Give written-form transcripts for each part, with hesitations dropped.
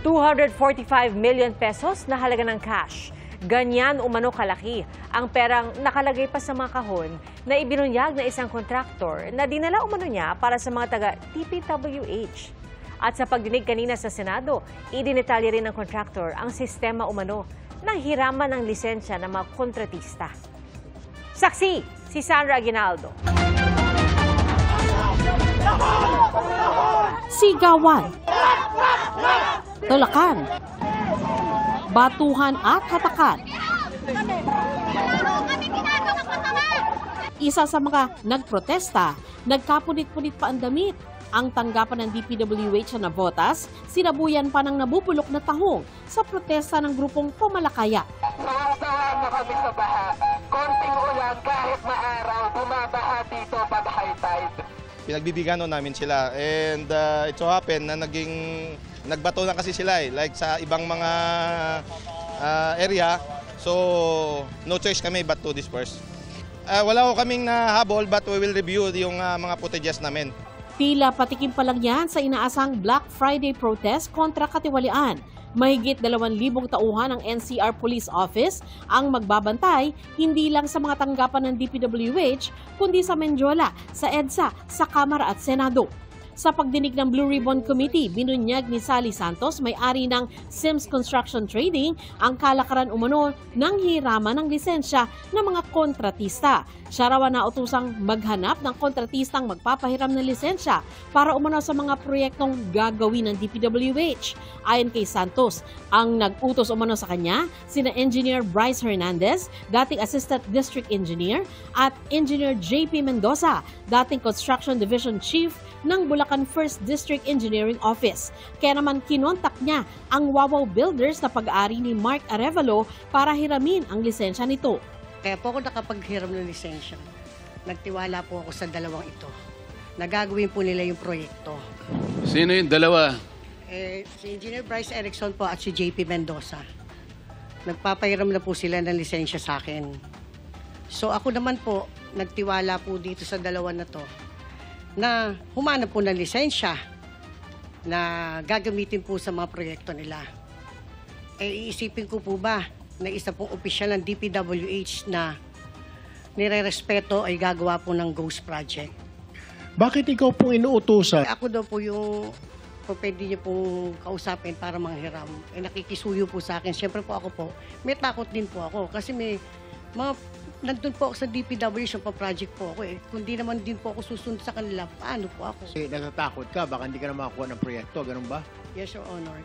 245 million pesos na halaga ng cash. Ganyan umano kalaki ang perang nakalagay pa sa mga kahon na ibinunyag na isang kontraktor na dinala umano niya para sa mga taga-DPWH. At sa pagdinig kanina sa Senado, idinetalye rin ng kontraktor ang sistema umano ng hiraman ng lisensya ng mga kontratista. Saksi, si Sandra Aguinaldo. Sigawan, tulakan, batuhan at hatakan. Isa sa mga nagprotesta, nagkapunit-punit pa ang damit. Ang tanggapan ng DPWH na botas, sinabuyan pa ng nabubulok na tahong sa protesta ng grupong Pumalakaya. Sawang-sawa na kami sa baha. Konting ulan kahit maaraw, bumabaha dito pag high tide. Pinagbibigyan namin sila and it so happen na nagbato na kasi sila like sa ibang mga area. So no choice kami but to disperse. Wala ko kaming nahabol but we will review yung mga footages namin. Tila patikim pa lang yan sa inaasang Black Friday protest kontra katiwalian. Mahigit 2,000 tauhan ng NCR Police Office ang magbabantay hindi lang sa mga tanggapan ng DPWH kundi sa Mendiola, sa EDSA, sa Kamara at Senado. Sa pagdinig ng Blue Ribbon Committee, binunyag ni Sally Santos, may-ari ng Sims Construction Trading, ang kalakaran umano ng hiraman ng lisensya ng mga kontratista. Siya raw nautusang maghanap ng kontratistang magpapahiram ng lisensya para umano sa mga proyektong gagawin ng DPWH. Ayon kay Santos, ang nag-utos umano sa kanya, sina Engineer Bryce Hernandez, dating Assistant District Engineer, at Engineer JP Mendoza, dating Construction Division Chief ng Bulacan 1st District Engineering Office. Kaya naman kinontak niya ang Wawaw Builders na pag-aari ni Mark Arevalo para hiramin ang lisensya nito. Kaya po ako nakapaghiram ng lisensya. Nagtiwala po ako sa dalawang ito. Nagagawin po nila yung proyekto. Sino yung dalawa? Si Engineer Bryce Erickson po at si JP Mendoza. Nagpapahiram na po sila ng lisensya sa akin. So ako naman po, nagtiwala po dito sa dalawa na to na humanap po ng lisensya na gagamitin po sa mga proyekto nila. Iisipin ko po ba na isa pong opisyal ng DPWH na nire-respeto ay gagawa po ng ghost project. Bakit ikaw pong inuutusan? Ako daw po yung pwede niyo pong kausapin para manghiram. Nakikisuyo po sa akin. Siyempre po ako po, may takot din po ako kasi may mga nandun po ako sa DPWH pa project po ako Kung di naman din po ako susunod sa kanila, paano po ako? Natatakot ka, baka hindi ka na makakuha ng proyekto, ganun ba? Yes, Your Honor.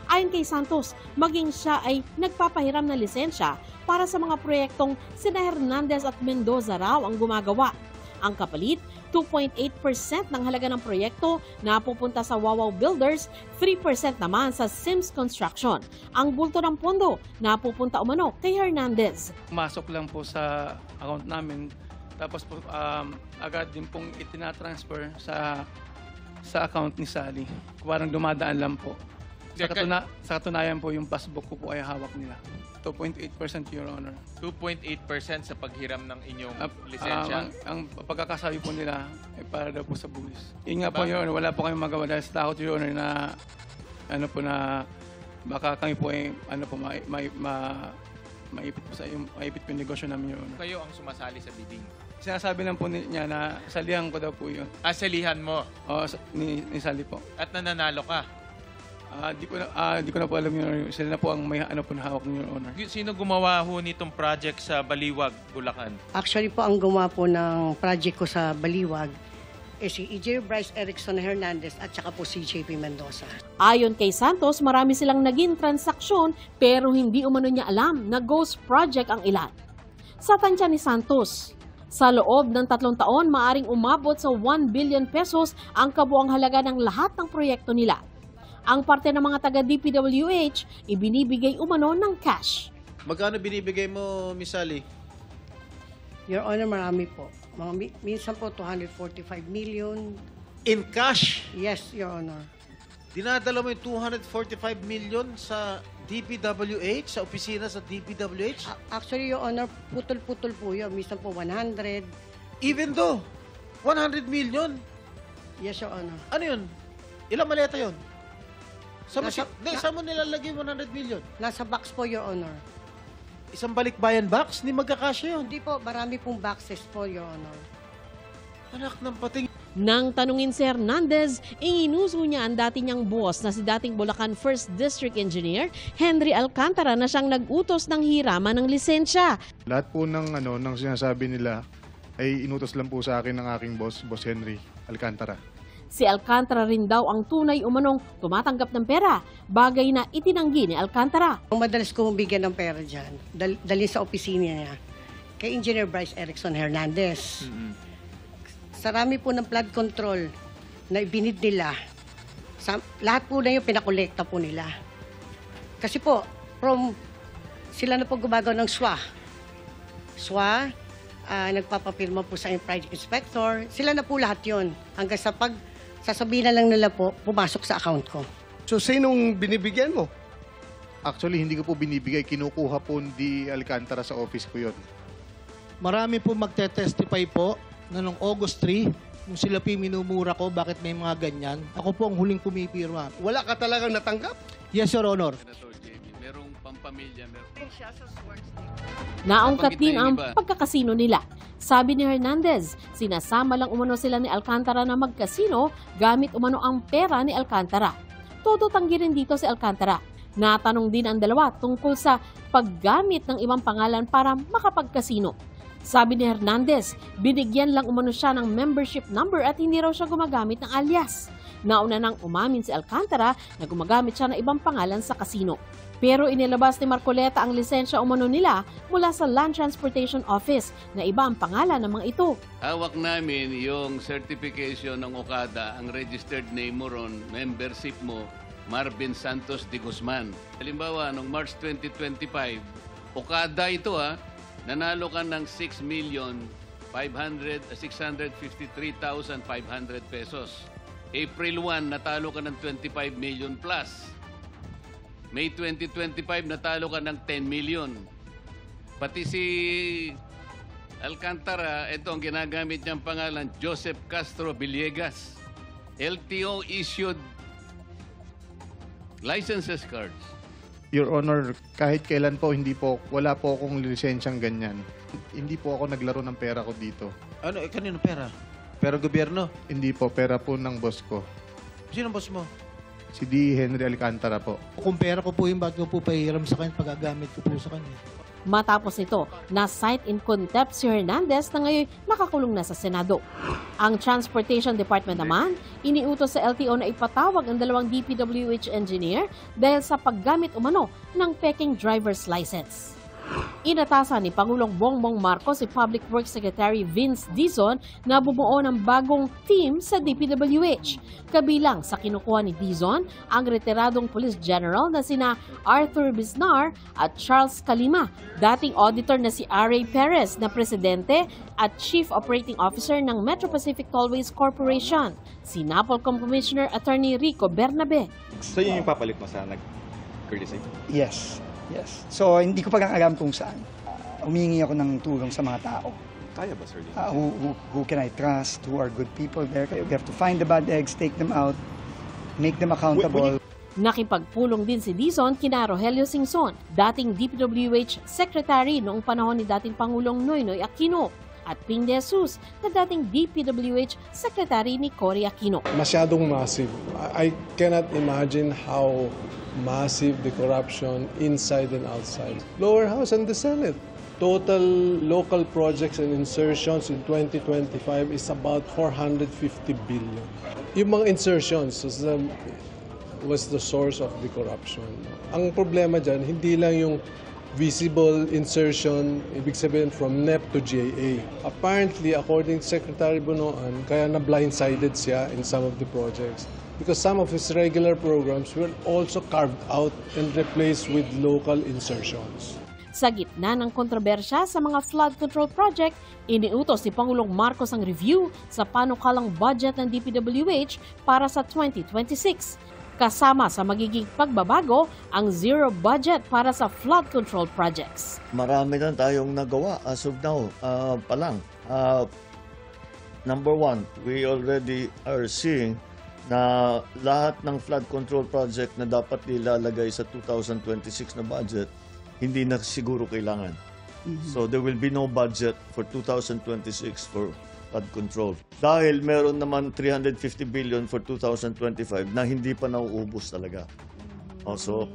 Ayon kay Santos, maging siya ay nagpapahiram ng lisensya para sa mga proyektong sina Hernandez at Mendoza raw ang gumagawa. Ang kapalit, 2.8% ng halaga ng proyekto na pupunta sa Wawaw Builders, 3% naman sa Sims Construction. Ang bulto ng pondo na pupunta umano kay Hernandez. Masok lang po sa account namin, tapos po, agad din pong itinatransfer sa account ni Sally. Parang dumadaan lang po. Sa katunayan po, yung passbook ko po ay hawak nila. 2.8%, Your Honor. 2.8% sa paghiram ng inyong lisensya? Ang pagkakasabi po nila ay para daw po sa buwis. Yun nga po, Your Honor, wala po kayong magawa dahil sa takot, Your Honor, na baka kami po ay maipit po maipit po yung negosyo namin, Your Honor. Kayo ang sumasali sa bidding? Sinasabi lang po niya na salihan ko daw po yun. Salihan mo? Oo, ni Sally po. At nananalo ka? Di ko na po alam, Your Honor. Sila na po ang may po na hawak niyo, Your Honor. Sino gumawa ho nitong project sa Baliwag, Bulacan? Actually po, ang gumawa po ng project ko sa Baliwag si Engineer Bryce Erickson Hernandez at saka po si JP Mendoza. Ayon kay Santos, marami silang naging transaksyon pero hindi umano niya alam na ghost project ang ilan. Sa tansya ni Santos, sa loob ng 3 taon, maaring umabot sa 1 billion pesos ang kabuang halaga ng lahat ng proyekto nila. Ang parte ng mga taga-DPWH, ibinibigay umano ng cash. Magkano binibigay mo, Miss Sally? Your Honor, marami po. Minsan po, 245 million. In cash? Yes, Your Honor. Dinadala mo yung 245 million sa DPWH, sa opisina sa DPWH? Actually, Your Honor, putol-putol po yun. Minsan po, 100. Even though, 100 million? Yes, Your Honor. Ano yun? Ilang maleta yun? Saan mo nilalagay 100 million? Nasa box po, Your Honor. Isang balikbayan box? Hindi magkakasya yun. Hindi po, marami pong boxes po, Your Honor. Anak ng pating. Nang tanungin si Hernandez, inuso niya ang dati niyang boss na si dating Bulacan 1st District Engineer Henry Alcantara na siyang nag-utos ng hiraman ng lisensya. Lahat po ng sinasabi nila ay inutos lang po sa akin ng aking boss, Boss Henry Alcantara. Si Alcantara rin daw ang tunay umanong tumatanggap ng pera, bagay na itinanggi ni Alcantara. Ang madalas kong bigyan ng pera dyan, dali sa opisina niya, kay Engineer Bryce Erickson Hernandez. Sarami po ng flood control na ibinid nila. Lahat po na yung pinakolekta po nila. Kasi po, sila na po gumagawa ng SWA. SWA, nagpapapirma po sa private inspector. Sila na po lahat yon. Hanggang sa sasabihin na lang nila po, pumasok sa account ko. So, sinong binibigyan mo? Actually, hindi ko po binibigay. Kinukuha po di Alcantara sa office ko yon. Marami po magte-testify po na noong August 3, nung sila po minumura ko, bakit may mga ganyan, ako po ang huling pumipirma. Wala ka talagang natanggap? Yes, Your Honor. Senator JB, merong pampamilya, Naungkat din ang pagkakasino nila. Sabi ni Hernandez, sinasama lang umano sila ni Alcantara na magkasino gamit umano ang pera ni Alcantara. Todo tanggi rin dito si Alcantara. Natanong din ang dalawa tungkol sa paggamit ng ibang pangalan para makapagkasino. Sabi ni Hernandez, binigyan lang umano siya ng membership number at hindi raw siya gumagamit ng alias. Nauna nang umamin si Alcantara na gumagamit siya ng ibang pangalan sa kasino. Pero inilabas ni Marcoleta ang lisensya umano nila mula sa Land Transportation Office na iba ang pangalan ng mga ito. Hawak namin yung certification ng Okada, ang registered name mo ron, membership mo, Marvin Santos de Guzman. Halimbawa, noong March 2025, Okada ito nanalo ka ng 6,653,500 pesos. April 1, natalo ka ng 25 million plus. May 2025, natalo ka ng 10 million. Pati si Alcantara, ito ang ginagamit niyang pangalan, Joseph Castro Villegas. LTO issued licenses cards. Your Honor, kahit kailan po, wala po akong lisensyang ganyan. Hindi po ako naglaro ng pera ko dito. Ano, kanino pera? Pera gobyerno? Hindi po, pera po ng boss ko. Sino boss mo? Si D. Henry Alcantara po. Kung pera ko po yung ba't ko po pahiram sa kanya, pagagamit ko po sa kanya. Matapos nito, na-cite in contempt si Hernandez na ngayon nakakulong na sa Senado. Ang Transportation Department naman, iniutos sa LTO na ipatawag ang dalawang DPWH engineer dahil sa paggamit umano ng peking driver's license. Inatasan ni Pangulong Bongbong Marcos si Public Works Secretary Vince Dizon na bumuo ng bagong team sa DPWH. Kabilang sa kinukuha ni Dizon ang retiradong Police General na sina Arthur Biznar at Charles Calima, dating auditor na si R.A. Perez na presidente at Chief Operating Officer ng Metro Pacific Tollways Corporation, si Napolcom Commissioner Attorney Rico Bernabe. So yun yung papalit mo sa nag-courtesy? Yes. Yes. So, hindi ko pagkakalam kung saan. Humingi ako ng tulong sa mga tao. Kaya ba, sir? Who can I trust? Who are good people there? We have to find the bad eggs, take them out, make them accountable. Nakipagpulong din si Dizon kina Rogelio Singson, dating DPWH Secretary noong panahon ni dating Pangulong Noynoy Aquino, at Ping De Jesus na dating DPWH Secretary ni Cory Aquino. Masyadong massive. I cannot imagine how massive the corruption inside and outside. Lower House and the Senate. Total local projects and insertions in 2025 is about 450 billion. Yung mga insertions was the source of the corruption. Ang problema dyan, hindi lang yung visible insertion, ibig sabihin from NEP to GAA. Apparently, according to Secretary Bunoan, kaya na blindsided siya in some of the projects. Because some of his regular programs were also carved out and replaced with local insertions. Sa gitna ng kontrobersya sa mga flood control project, iniutos ni Pangulong Marcos ang review sa panukalang budget ng DPWH para sa 2026. Kasama sa magiging pagbabago ang zero budget para sa flood control projects. Marami na tayong nagawa as of now pa lang. Number one, we already are seeing na lahat ng flood control project na dapat nilalagay sa 2026 na budget, hindi na siguro kailangan. So there will be no budget for 2026 for flood control. Dahil meron naman 350 billion for 2025 na hindi pa nauubos talaga. So,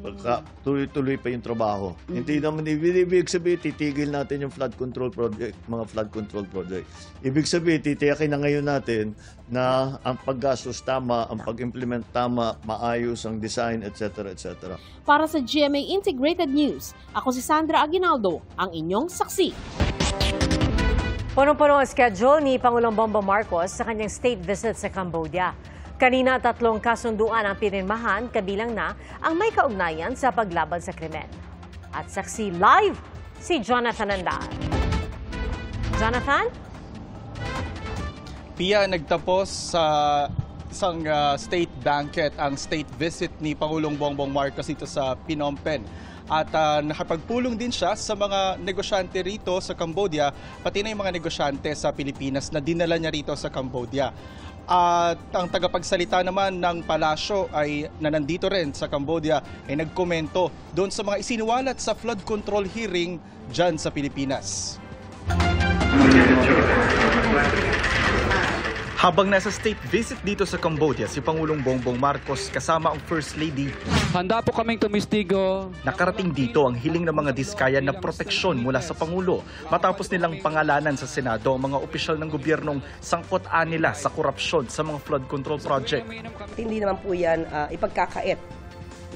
tuloy-tuloy pa yung trabaho. Hindi naman ibig sabihin, titigil natin yung flood control project, mga flood control project. Ibig sabihin, titiyakin na ngayon natin na ang paggastos tama, ang pag-implement tama, maayos ang design, etc. etc. Para sa GMA Integrated News, ako si Sandra Aguinaldo, ang inyong saksi. Punong-puno ang schedule ni Pangulong Bongbong Marcos sa kanyang state visit sa Cambodia. Kanina 3 kasunduan ang pinirmahan, kabilang na ang may kaugnayan sa paglaban sa krimen. At saksi live si Jonathan Andal. Jonathan? Pia, nagtapos sa isang state banquet ang state visit ni Pangulong Bongbong Marcos dito sa Phnom Penh. At nakapagpulong din siya sa mga negosyante rito sa Cambodia, pati na yung mga negosyante sa Pilipinas na dinala niya rito sa Cambodia. At ang tagapagsalita naman ng palasyo ay na nandito rin sa Cambodia ay nagkomento doon sa mga isiniwalat sa flood control hearing dyan sa Pilipinas. Habang nasa state visit dito sa Cambodia si Pangulong Bongbong Marcos kasama ang First Lady, handa po kaming tumistigo. Nakarating dito ang hiling ng mga Diskaya na proteksyon mula sa Pangulo matapos nilang pangalanan sa Senado ang mga opisyal ng gobyernong sangkot-an nila sa korupsyon sa mga flood control project. Hindi naman po yan ipagkakait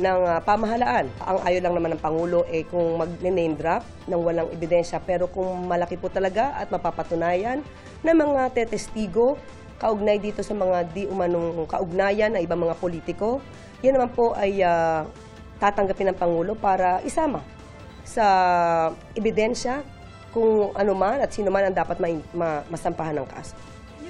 ng pamahalaan. Ang ayaw lang naman ng Pangulo kung mag-name drop ng walang ebidensya, pero kung malaki po talaga at mapapatunayan na mga tetestigo kaugnay dito sa mga di umanong kaugnayan na ibang mga politiko, yan naman po ay tatanggapin ng Pangulo para isama sa ebidensya kung ano man at sino man ang dapat masampahan ng kaso.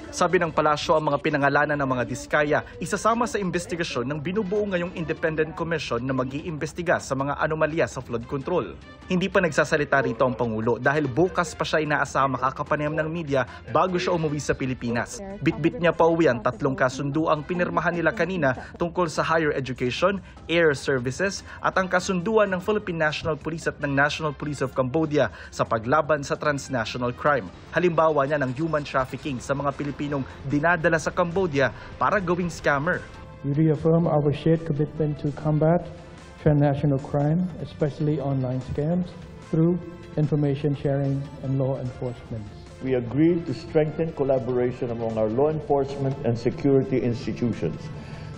Sabi ng palasyo, ang mga pinangalanan ng mga Diskaya isasama sa investigasyon ng binubuo ngayong Independent Commission na mag-iimbestiga sa mga anomalya sa flood control. Hindi pa nagsasalita rito ang Pangulo dahil bukas pa siya inaasama makakapanayam ng media bago siya umuwi sa Pilipinas. Bitbit niya pa uwi ang 3 kasunduang pinirmahan nila kanina tungkol sa higher education, air services at ang kasunduan ng Philippine National Police at ng National Police of Cambodia sa paglaban sa transnational crime. Halimbawa niya ng human trafficking sa mga Pilipinong dinadala sa Cambodia para gawing scammer. We reaffirm our shared commitment to combat transnational crime, especially online scams, through information sharing and law enforcement. We agreed to strengthen collaboration among our law enforcement and security institutions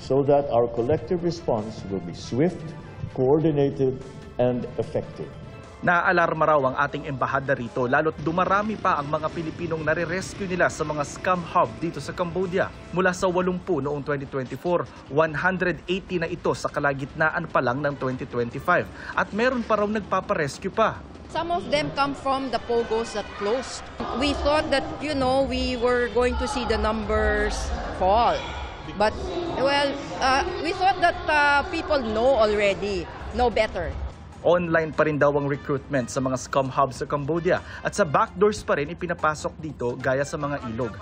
so that our collective response will be swift, coordinated, and effective. Naaalarma raw ang ating embahada rito lalo't dumarami pa ang mga Pilipinong nare-rescue nila sa mga scam hub dito sa Cambodia. Mula sa 80 noong 2024, 180 na ito sa kalagitnaan pa lang ng 2025 at meron pa raw nagpaparescue pa. Some of them come from the pogos that closed. We thought that, we were going to see the numbers fall. But, we thought that people know better. Online pa rin daw ang recruitment sa mga scam hubs sa Cambodia at sa backdoors pa rin ipinapasok dito gaya sa mga ilog.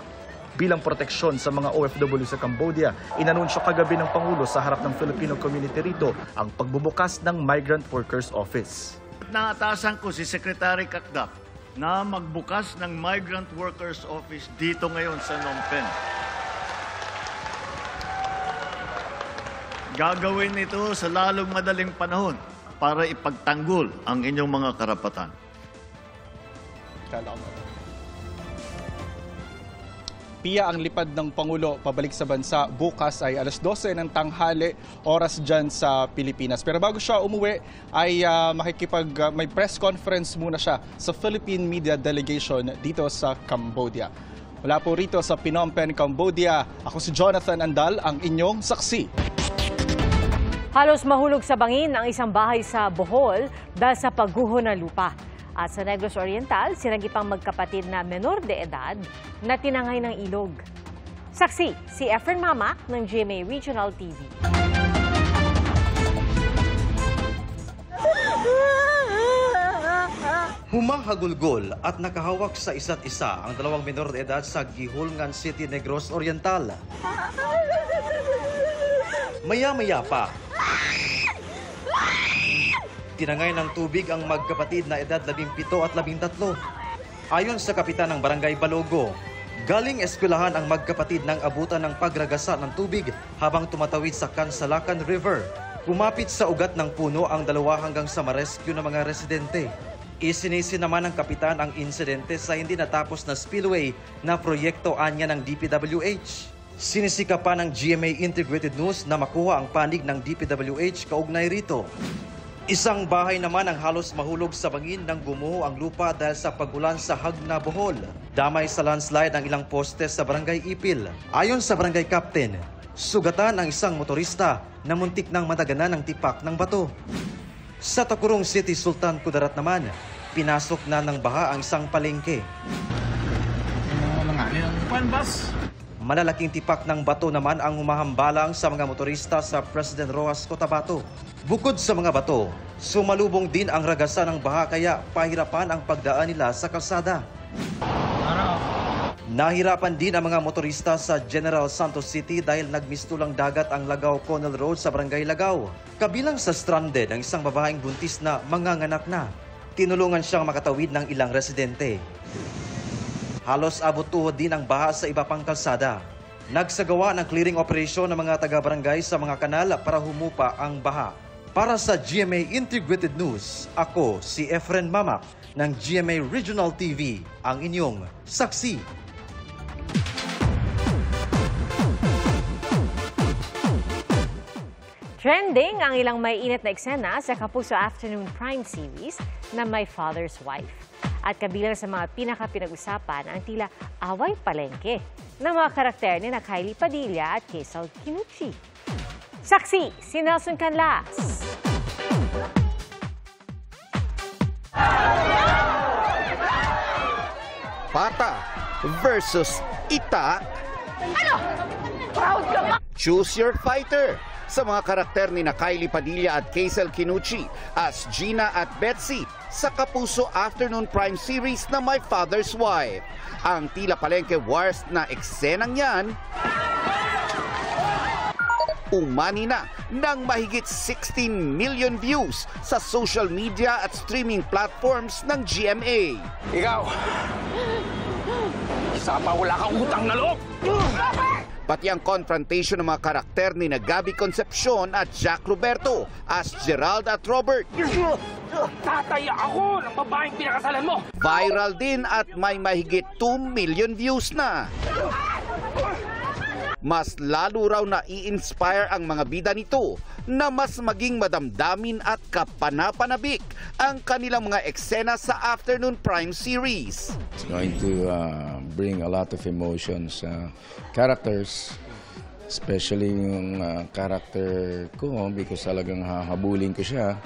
Bilang proteksyon sa mga OFW sa Cambodia, inanunsyo kagabi ng Pangulo sa harap ng Filipino community rito ang pagbubukas ng Migrant Workers Office. Naatasan ko si Secretary Kakdak na magbukas ng Migrant Workers Office dito ngayon sa Phnom Penh. Gagawin ito sa lalong madaling panahon para ipagtanggol ang inyong mga karapatan. Pia, ang lipad ng Pangulo pabalik sa bansa bukas ay alas 12 ng tanghali, oras dyan sa Pilipinas. Pero bago siya umuwi ay may press conference muna siya sa Philippine Media Delegation dito sa Cambodia. Wala po rito sa Phnom Penh, Cambodia. Ako si Jonathan Andal, ang inyong saksi. Halos mahulog sa bangin ang isang bahay sa Bohol dahil sa pagguho ng lupa. At sa Negros Oriental, sinagipang magkapatid na menor de edad na tinangay ng ilog. Saksi, si Efren Mamak ng GMA Regional TV. Humahagulgol at nakahawak sa isa't isa ang 2 menor de edad sa Gihulngan City, Negros Oriental. Maya-maya pa, tinangay ng tubig ang magkapatid na edad 17 at 13. Ayon sa kapitan ng Barangay Balogo, galing eskwelahan ang magkapatid nang abutan ng pagragasa ng tubig habang tumatawid sa Kansalakan River. Kumapit sa ugat ng puno ang dalawa hanggang sa ma-rescue ng mga residente. Isinisi naman ng kapitan ang insidente sa hindi natapos na spillway na proyekto anya ng DPWH. Sinisika pa ng GMA Integrated News na makuha ang panig ng DPWH kaugnay rito. Isang bahay naman ang halos mahulog sa bangin nang gumuho ang lupa dahil sa pagulan sa Hagna, Bohol. Damay sa landslide ang ilang poste sa Barangay Ipil. Ayon sa Barangay Captain, sugatan ang isang motorista na muntik nang madaganan ng tipak ng bato. Sa Tacurong City, Sultan Kudarat naman, pinasok na ng baha ang isang palengke. Malalaking tipak ng bato naman ang humahambalang sa mga motorista sa President Roxas, Cotabato. Bukod sa mga bato, sumalubong din ang ragasa ng baha kaya pahirapan ang pagdaan nila sa kalsada. Nahirapan din ang mga motorista sa General Santos City dahil nagmistulang dagat ang Lagaw Connell Road sa Barangay Lagaw. Kabilang sa stranded ang isang babaeng buntis na manganganak na. Tinulungan siyang makatawid ng ilang residente. Halos abot-tuhod din ang baha sa iba pang kalsada. Nagsagawa ng clearing operation ng mga taga-barangay sa mga kanal para humupa ang baha. Para sa GMA Integrated News, ako si Efren Mamak ng GMA Regional TV, ang inyong saksi. Trending ang ilang may init na eksena sa Kapuso Afternoon Prime Series na My Father's Wife. At kabilang sa mga pinaka-pinag-usapan ang tila away palengke ng mga karakter ni na Kylie Padilla at Kaisel Kinuchi. Saksi, si Nelson Canlas. Pata versus Ita. Ano? Proud ka ba? Choose your fighter. Sa mga karakter ni na Kylie Padilla at Kaisel Kinuchi as Gina at Betsy sa Kapuso Afternoon Prime Series na My Father's Wife. Ang tila palengke wars na eksenang yan, umani na ng mahigit 16 million views sa social media at streaming platforms ng GMA. Ikaw, isa pa wala kang utang na loob! Pati ang confrontation ng mga karakter ni na Gabby Concepcion at Jack Roberto as Gerald at Robert. Tataya ako ng babaeng pinakasalan mo! Viral din at may mahigit 2 million views na. Mas lalo raw na i-inspire ang mga bida nito na mas maging madamdamin at kapanapanabik ang kanilang mga eksena sa Afternoon Prime Series. It's going to bring a lot of emotions, characters, especially yung character ko because talagang habulin ko siya.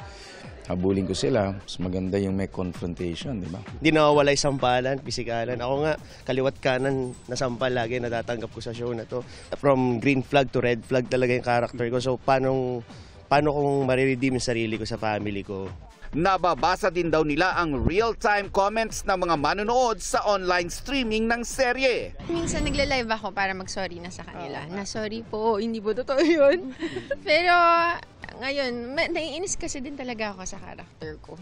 Habulin ko sila, mas maganda yung may confrontation, di ba? Hindi nawawala yung sampalan, pisikalan. Ako nga, kaliwat kanan na sampal lagi natatanggap ko sa show na to. From green flag to red flag talaga yung character ko. So, paano kung mariredeem yung sarili ko sa family ko? Nababasa din daw nila ang real-time comments ng mga manonood sa online streaming ng serye. Minsan nagla-live ako para mag-sorry na sa kanila. Na sorry po, hindi po totoo yun. Pero ngayon, naiinis kasi din talaga ako sa character ko.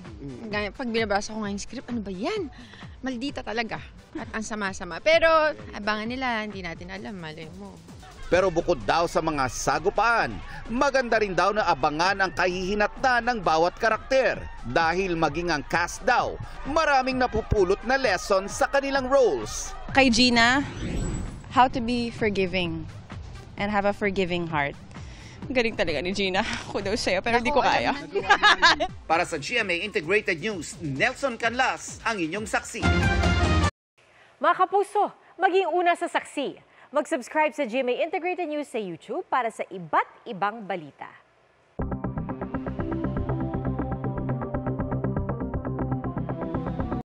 Pag binabasa ko nga yung script, ano ba yan? Maldita talaga. At ang sama-sama. Pero abangan nila, hindi natin alam, malay mo. Pero bukod daw sa mga sagupaan, maganda rin daw na abangan ang kahihinatnan ng bawat karakter. Dahil maging ang cast daw, maraming napupulot na lesson sa kanilang roles. Kay Gina, how to be forgiving and have a forgiving heart. Galing talaga ni Gina. Ako daw sa'yo, pero hindi ko kaya. Para sa GMA Integrated News, Nelson Canlas, ang inyong saksi. Mga kapuso, maging una sa saksi. Mag-subscribe sa GMA Integrated News sa YouTube para sa iba't ibang balita.